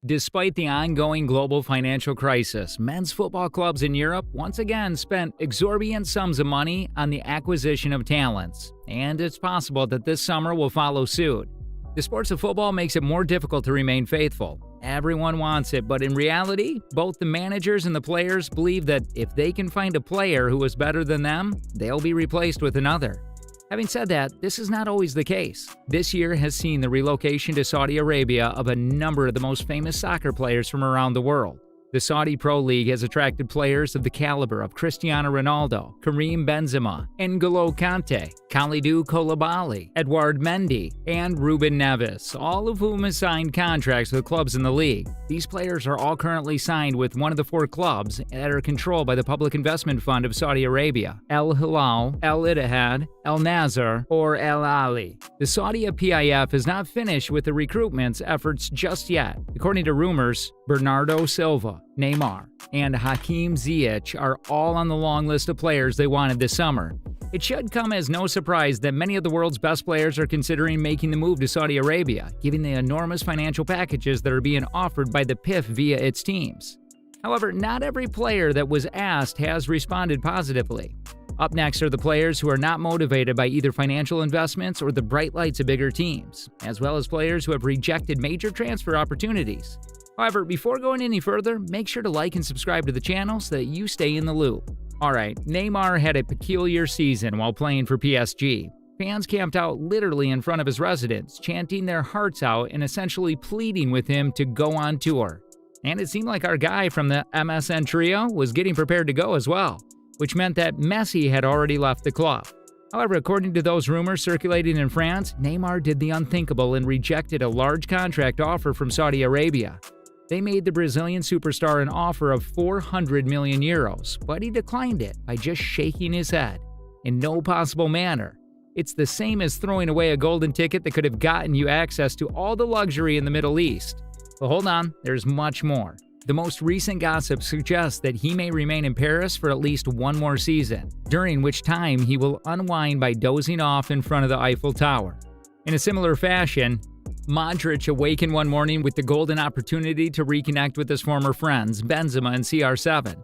Despite the ongoing global financial crisis, men's football clubs in Europe once again spent exorbitant sums of money on the acquisition of talents, and it's possible that this summer will follow suit. The sports of football makes it more difficult to remain faithful. Everyone wants it, but in reality, both the managers and the players believe that if they can find a player who is better than them, they'll be replaced with another. Having said that, this is not always the case. This year has seen the relocation to Saudi Arabia of a number of the most famous soccer players from around the world. The Saudi Pro League has attracted players of the caliber of Cristiano Ronaldo, Karim Benzema, N'Golo Kante, Kalidou Koulibaly, Edouard Mendy, and Ruben Neves, all of whom have signed contracts with clubs in the league. These players are all currently signed with one of the four clubs that are controlled by the Public Investment Fund of Saudi Arabia: Al Hilal, Al Ittihad, Al Nasr, or Al Ahly. The Saudi PIF has not finished with the recruitment efforts just yet. According to rumors, Bernardo Silva, Neymar, and Hakim Ziyech are all on the long list of players they wanted this summer. It should come as no surprise that many of the world's best players are considering making the move to Saudi Arabia, given the enormous financial packages that are being offered by the PIF via its teams. However, not every player that was asked has responded positively. Up next are the players who are not motivated by either financial investments or the bright lights of bigger teams, as well as players who have rejected major transfer opportunities. However, before going any further, make sure to like and subscribe to the channel so that you stay in the loop. Alright, Neymar had a peculiar season while playing for PSG. Fans camped out literally in front of his residence, chanting their hearts out and essentially pleading with him to go on tour. And it seemed like our guy from the MSN trio was getting prepared to go as well, which meant that Messi had already left the club. However, according to those rumors circulating in France, Neymar did the unthinkable and rejected a large contract offer from Saudi Arabia. They made the Brazilian superstar an offer of 400 million euros, but he declined it by just shaking his head. In no possible manner. It's the same as throwing away a golden ticket that could have gotten you access to all the luxury in the Middle East. But hold on, there's much more. The most recent gossip suggests that he may remain in Paris for at least one more season, during which time he will unwind by dozing off in front of the Eiffel Tower. In a similar fashion, Modric awakened one morning with the golden opportunity to reconnect with his former friends, Benzema and CR7.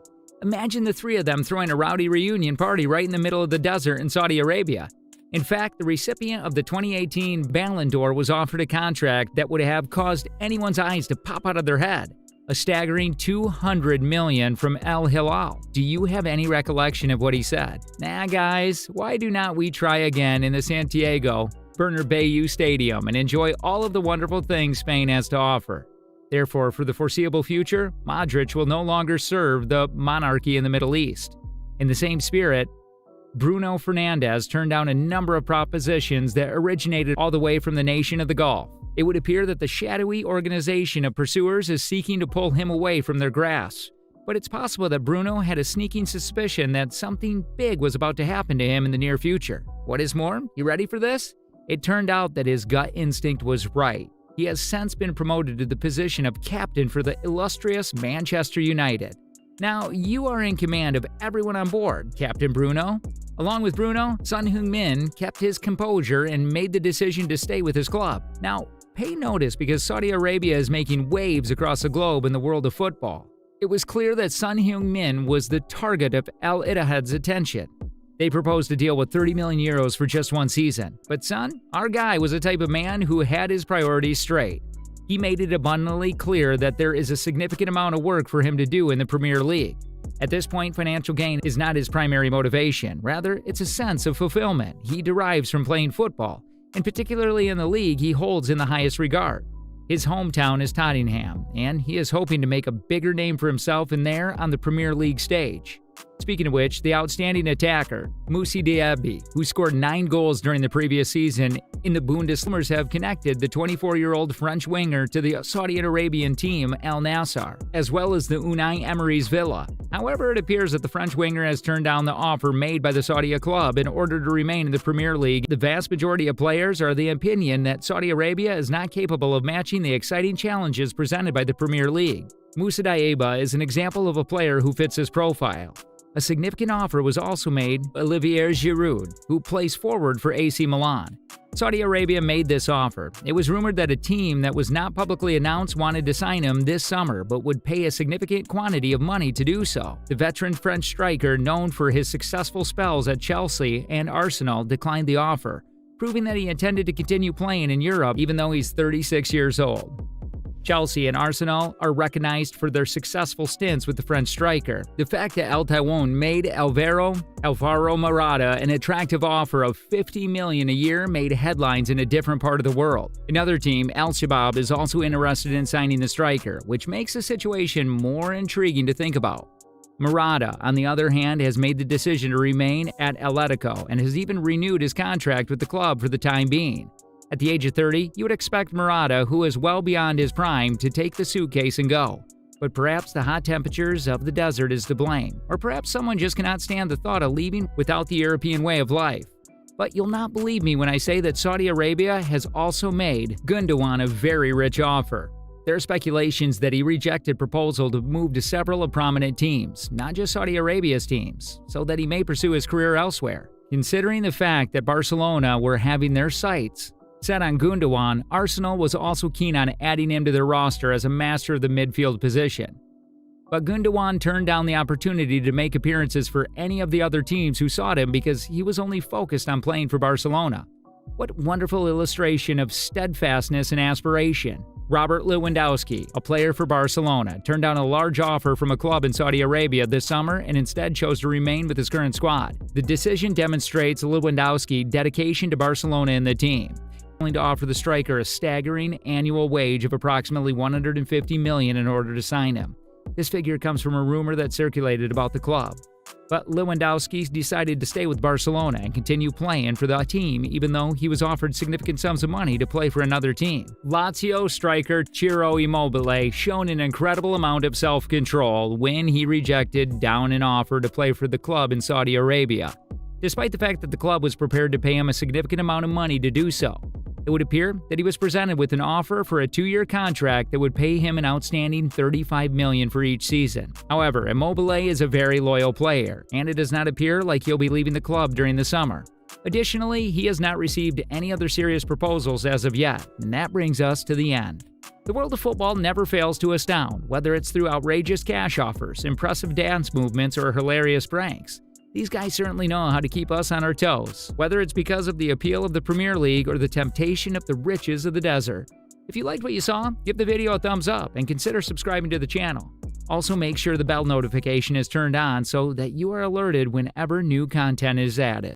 Imagine the three of them throwing a rowdy reunion party right in the middle of the desert in Saudi Arabia. In fact, the recipient of the 2018 Ballon d'Or was offered a contract that would have caused anyone's eyes to pop out of their head. A staggering $200 million from Al Hilal. Do you have any recollection of what he said? Nah, guys, why do not we try again in the Santiago Bernabeu Stadium and enjoy all of the wonderful things Spain has to offer? Therefore, for the foreseeable future, Modric will no longer serve the monarchy in the Middle East. In the same spirit, Bruno Fernandes turned down a number of propositions that originated all the way from the nation of the Gulf. It would appear that the shadowy organization of pursuers is seeking to pull him away from their grasp. But it's possible that Bruno had a sneaking suspicion that something big was about to happen to him in the near future. What is more, you ready for this? It turned out that his gut instinct was right. He has since been promoted to the position of captain for the illustrious Manchester United. Now, you are in command of everyone on board, Captain Bruno. Along with Bruno, Son Heung-min kept his composure and made the decision to stay with his club. Now, pay notice because Saudi Arabia is making waves across the globe in the world of football. It was clear that Son Heung-min was the target of Al Ittihad's attention. They proposed a deal with 30 million euros for just one season. But Son, our guy, was a type of man who had his priorities straight. He made it abundantly clear that there is a significant amount of work for him to do in the Premier League. At this point, financial gain is not his primary motivation. Rather, it's a sense of fulfillment he derives from playing football, and particularly in the league he holds in the highest regard. His hometown is Tottenham, and he is hoping to make a bigger name for himself in there on the Premier League stage. Speaking of which, the outstanding attacker, Moussa Diaby, who scored 9 goals during the previous season in the Bundesliga, have connected the 24-year-old French winger to the Saudi Arabian team Al Nassr, as well as the Unai Emery's Villa. However, it appears that the French winger has turned down the offer made by the Saudi club in order to remain in the Premier League. The vast majority of players are of the opinion that Saudi Arabia is not capable of matching the exciting challenges presented by the Premier League. Moussa Diaby is an example of a player who fits his profile. A significant offer was also made by Olivier Giroud, who plays forward for AC Milan. Saudi Arabia made this offer. It was rumored that a team that was not publicly announced wanted to sign him this summer, but would pay a significant quantity of money to do so. The veteran French striker, known for his successful spells at Chelsea and Arsenal, declined the offer, proving that he intended to continue playing in Europe even though he's 36 years old. Chelsea and Arsenal are recognized for their successful stints with the French striker. The fact that El Taiwan made Alvaro Morata an attractive offer of $50 million a year made headlines in a different part of the world. Another team, Al Shabab, is also interested in signing the striker, which makes the situation more intriguing to think about. Morata, on the other hand, has made the decision to remain at Atletico and has even renewed his contract with the club for the time being. At the age of 30, you would expect Morata, who is well beyond his prime, to take the suitcase and go. But perhaps the hot temperatures of the desert is to blame, or perhaps someone just cannot stand the thought of leaving without the European way of life. But you'll not believe me when I say that Saudi Arabia has also made Gundogan a very rich offer. There are speculations that he rejected proposal to move to several of prominent teams, not just Saudi Arabia's teams, so that he may pursue his career elsewhere. Considering the fact that Barcelona were having their sights set on Gundogan, Arsenal was also keen on adding him to their roster as a master of the midfield position. But Gundogan turned down the opportunity to make appearances for any of the other teams who sought him because he was only focused on playing for Barcelona. What wonderful illustration of steadfastness and aspiration. Robert Lewandowski, a player for Barcelona, turned down a large offer from a club in Saudi Arabia this summer and instead chose to remain with his current squad. The decision demonstrates Lewandowski's dedication to Barcelona and the team, willing to offer the striker a staggering annual wage of approximately $150 million in order to sign him. This figure comes from a rumor that circulated about the club. But Lewandowski decided to stay with Barcelona and continue playing for the team even though he was offered significant sums of money to play for another team. Lazio striker Ciro Immobile showed an incredible amount of self-control when he rejected down an offer to play for the club in Saudi Arabia, despite the fact that the club was prepared to pay him a significant amount of money to do so. It would appear that he was presented with an offer for a 2-year contract that would pay him an outstanding $35 million for each season. However, Immobile is a very loyal player, and it does not appear like he'll be leaving the club during the summer. Additionally, he has not received any other serious proposals as of yet, and that brings us to the end. The world of football never fails to astound, whether it's through outrageous cash offers, impressive dance movements, or hilarious pranks. These guys certainly know how to keep us on our toes, whether it's because of the appeal of the Premier League or the temptation of the riches of the desert. If you liked what you saw, give the video a thumbs up and consider subscribing to the channel. Also, make sure the bell notification is turned on so that you are alerted whenever new content is added.